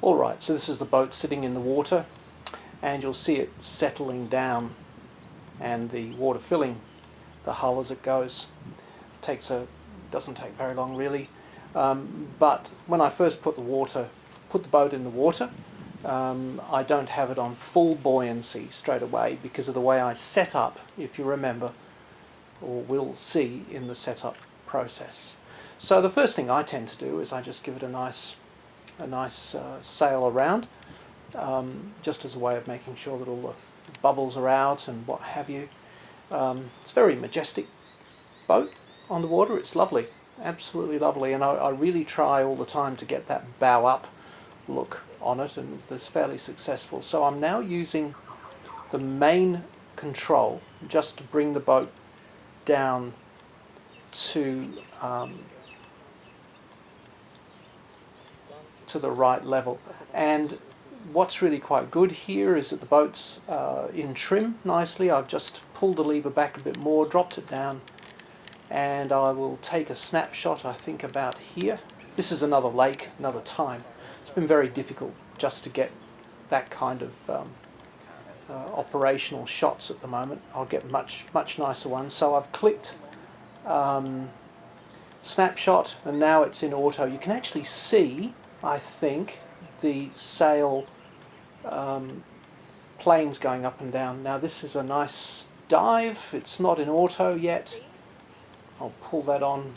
Alright, so this is the boat sitting in the water, and you'll see it settling down and the water filling the hull as it goes. Doesn't take very long really, but when I first put the boat in the water, I don't have it on full buoyancy straight away because of the way I set up, if you remember, or will see in the setup process. So the first thing I tend to do is I just give it a nice sail around, just as a way of making sure that all the bubbles are out and what have you. It's a very majestic boat on the water. It's lovely, absolutely lovely, and I really try all the time to get that bow up look on it, and it's fairly successful. So I'm now using the main control just to bring the boat down to the right level. And what's really quite good here is that the boat's in trim nicely. I've just pulled the lever back a bit more, dropped it down, and I will take a snapshot, I think about here. This is another lake, another time. It's been very difficult just to get that kind of operational shots at the moment. I'll get much nicer ones. So I've clicked snapshot, and now it's in auto. You can actually see, I think, the sail planes going up and down. Now this is a nice dive. It's not in auto yet. I'll pull that on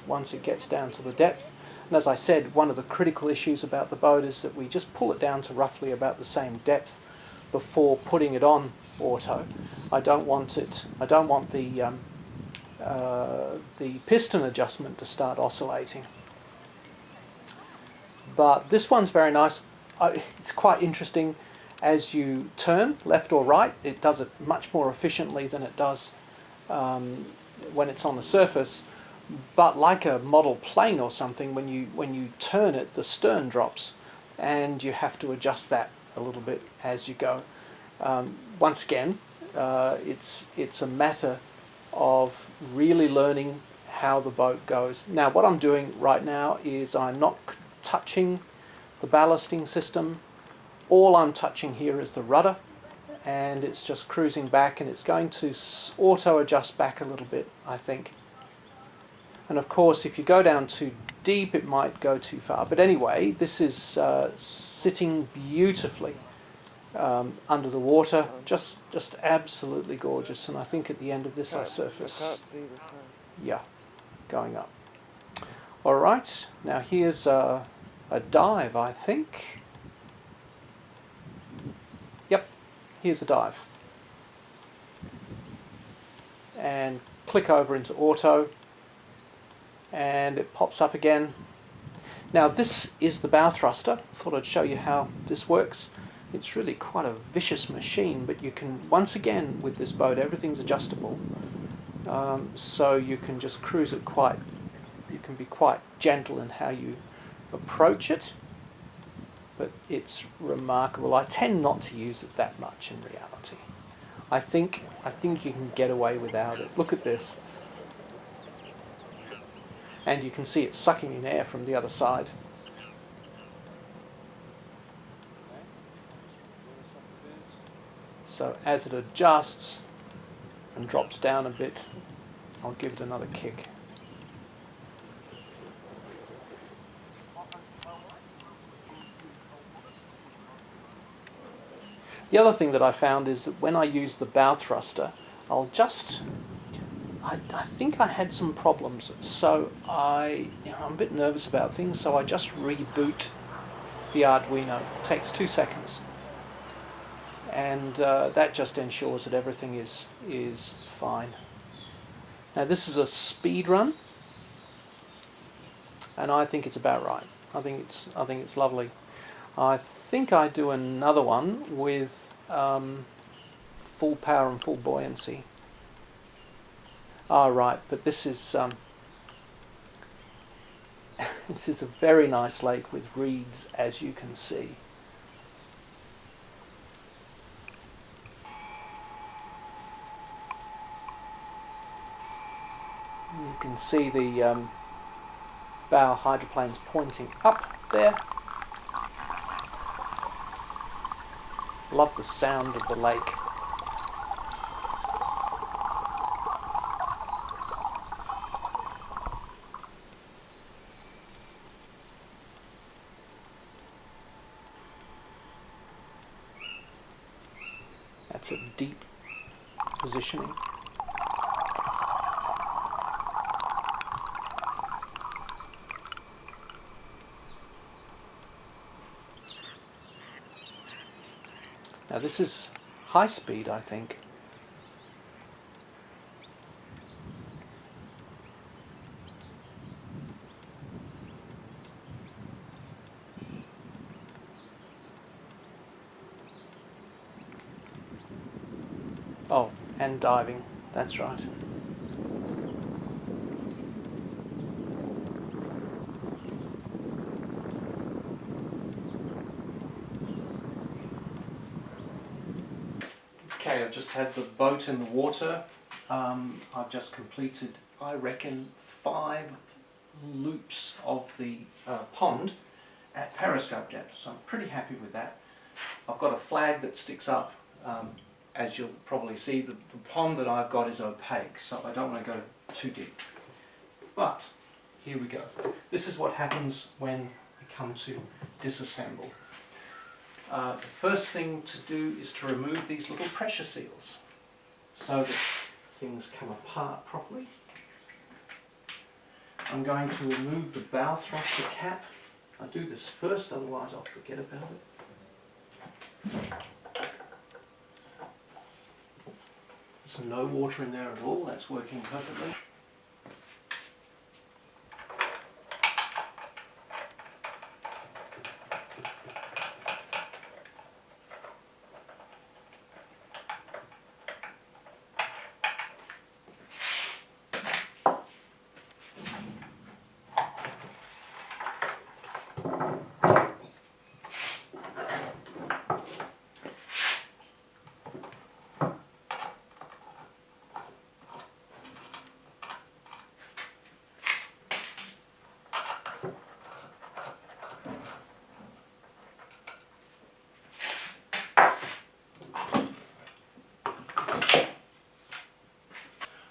once it gets down to the depth. And as I said, one of the critical issues about the boat is that we just pull it down to roughly about the same depth before putting it on auto. I don't want the piston adjustment to start oscillating. But this one's very nice. It's quite interesting. As you turn left or right, it does it much more efficiently than it does when it's on the surface. But like a model plane or something, when you turn it, the stern drops, and you have to adjust that a little bit as you go. Once again, it's a matter of really learning how the boat goes. Now, what I'm doing right now is I'm not touching the ballasting system. All I'm touching here is the rudder, and it's just cruising back, and it's going to auto adjust back a little bit, I think. And of course, if you go down too deep, it might go too far. But anyway, this is sitting beautifully under the water, just absolutely gorgeous. And I think at the end of this, I surface. Yeah, going up. All right, now here's a dive, I think. Yep, here's a dive. And click over into auto, and it pops up again. Now this is the bow thruster. Thought I'd show you how this works. It's really quite a vicious machine, but you can, once again with this boat, everything's adjustable. So you can just cruise it you can be quite gentle in how you approach it, but it's remarkable. I tend not to use it that much in reality. I think you can get away without it. Look at this. And you can see it sucking in air from the other side. So as it adjusts and drops down a bit, I'll give it another kick. The other thing that I found is that when I use the bow thruster, I think I had some problems, so I'm a bit nervous about things, so I just reboot the Arduino. It takes 2 seconds, and that just ensures that everything is fine. Now this is a speed run, and I think it's about right. I think it's lovely. I think I do another one with full power and full buoyancy. Right, but this is this is a very nice lake with reeds, as you can see. You can see the bow hydroplanes pointing up there. Love the sound of the lake. That's a deep positioning. Now this is high speed, I think. Oh, and diving, that's right. Okay, I've just had the boat in the water. I've just completed, I reckon, 5 loops of the pond at periscope depth, so I'm pretty happy with that. I've got a flag that sticks up. As you'll probably see, the pond that I've got is opaque, so I don't want to go too deep. But here we go. This is what happens when we come to disassemble. The first thing to do is to remove these little pressure seals so that things come apart properly. I'm going to remove the bow thruster cap. I'll do this first, otherwise I'll forget about it. There's no water in there at all, that's working perfectly.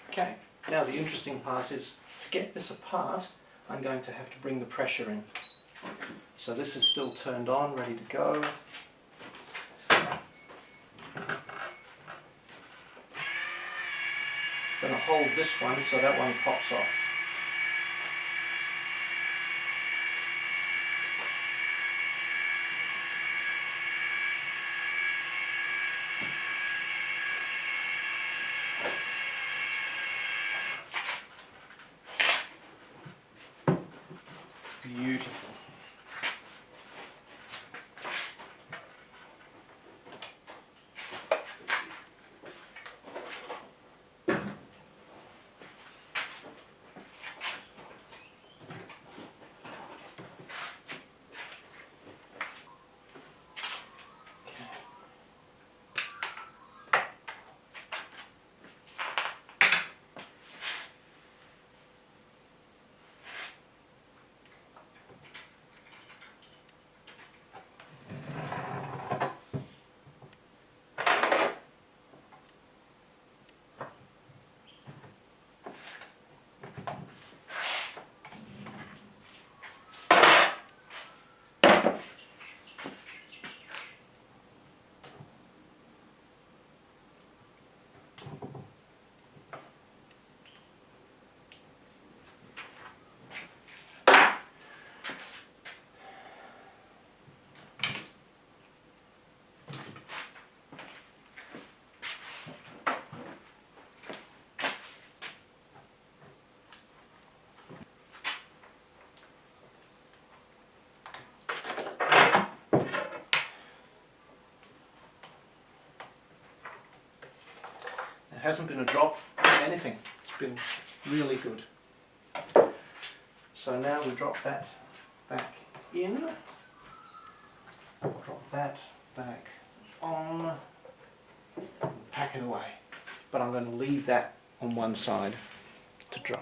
Okay, now the interesting part is to get this apart, I'm going to have to bring the pressure in. So this is still turned on, ready to go. Going to hold this one so that one pops off. Beautiful. It hasn't been a drop of anything. It's been really good. So now we drop that back in. Drop that back on. Pack it away. But I'm going to leave that on one side to dry.